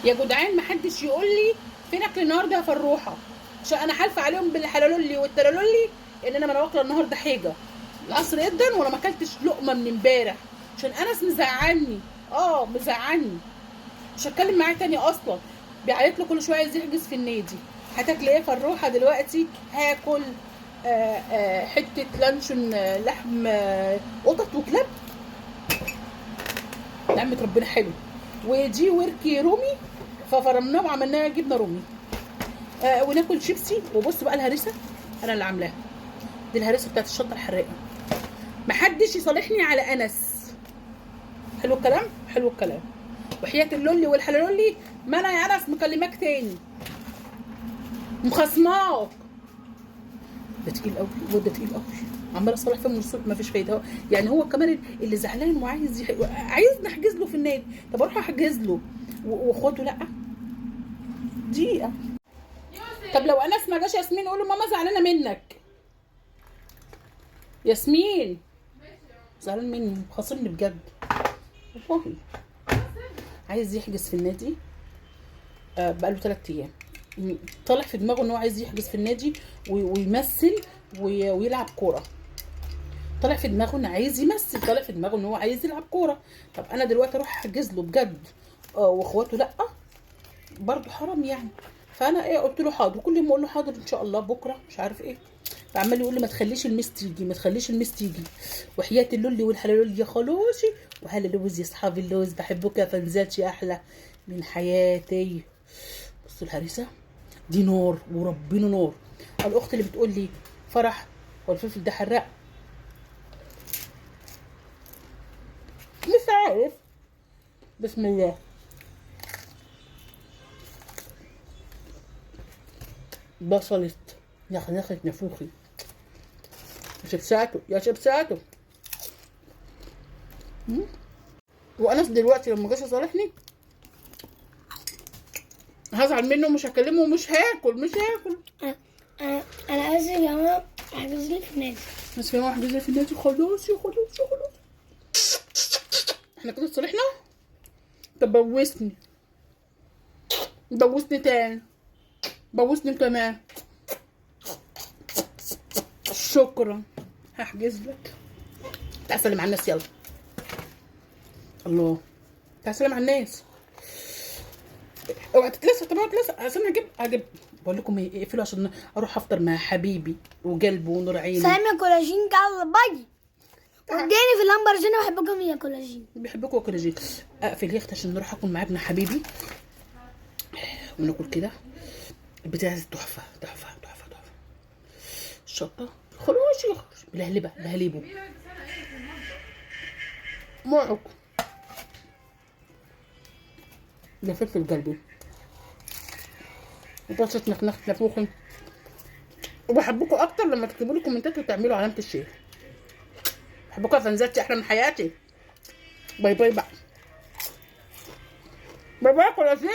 يا جدعان محدش يقول لي فين اكل النهارده يا فروحه، عشان انا حالفه عليهم بالحلالولي والتلالولي ان انا ما واكله النهارده حاجه. القصر جدا وانا ما اكلتش لقمه من امبارح عشان انس مزعلني. مزعلني. مش هتكلم معاه تاني اصلا. بيعيط له كل شويه عايز يحجز في النادي. هتاكل ايه فروحه دلوقتي؟ هاكل حته لانشون لحم قطط وكلاب. نعمة ربنا حلو. ودي وركي رومي ففرمناه وعملناه جبنه رومي. وناكل شيبسي. وبص بقى الهريسه انا اللي عاملاها. دي الهريسه بتاعت الشطه الحراقه. محدش يصالحني على انس. حلو الكلام، حلو الكلام. وحياه اللولي والحلالولي ما انا يا انس مكلماك تاني مخصماك. ده تقيل قوي، الواد ده تقيل قوي. عمال اصالح فيه من الصبح ما فيش فايده. يعني هو كمان اللي زعلان وعايز عايز نحجز له في النادي. طب اروح احجز له واخواته لا. دقيقه. طب لو انس ما جاش ياسمين قول له ماما زعلانه منك. ياسمين زعلان مني خاصمني بجد والله. عايز يحجز في النادي بقاله 3 ايام. طالع في دماغه ان هو عايز يحجز في النادي ويمثل ويلعب كوره. طالع في دماغه انه عايز يمثل، طالع في دماغه ان هو عايز يلعب كوره. طب انا دلوقتي اروح احجز له بجد واخواته لا برضه حرام يعني. فانا ايه قلت له حاضر. كل يوم اقول له حاضر ان شاء الله بكره مش عارف ايه. فعمال يقول لي ما تخليش المس تيجي، ما تخليش المس تيجي. وحياه اللولي والحلالولي يا خلاصي. وهلا لوز يا اصحابي اللوز بحبك يا فنزاتي احلى من حياتي. بصوا الهريسه دي نار وربنا نار. الاخت اللي بتقول لي فرح والفلفل ده حراق مش عارف. بسم الله. بصلت نخنخة نفوخي. يا شبساته يا شبساته. وانس دلوقتي لما جاش يصالحني هزعل منه ومش هكلمه ومش هاكل مش هاكل. انا اسف يا ماما احجز لي في النادي. بس يا ماما احجز لي في النادي خلاص يا خلاص يا خلاص. احنا كده اتصالحنا. طب بوسني. بوسني تاني. بوسني كمان. شكرا. هحجز لك. تعال سلم على الناس يلا. الله. تعال سلم على الناس. اوعى تتلسع. طب اوعى تتلسع عشان هجيب. بقول لكم ايه اقفلوا عشان اروح افطر مع حبيبي وقلبه ونور عيني. سلام يا كولاجين كده باي. وداني في اللامبرجيني بحبكم يا كولاجين. بيحبكم يا كولاجين. اقفل يا اختي عشان نروح اكل مع ابن حبيبي وناكل كده. البتاع تحفه تحفه تحفه تحفه. الشطه خلاص يا خلاص بلهلبه معك. ده فلفل قلبي وطاسه نخنخ نفوخي. وبحبكم اكتر لما تكتبوا لي كومنتات وتعملوا علامه الشير. بحبكم يا فنزاتي احلى من حياتي. باي باي بقى. باي باي كولاجين.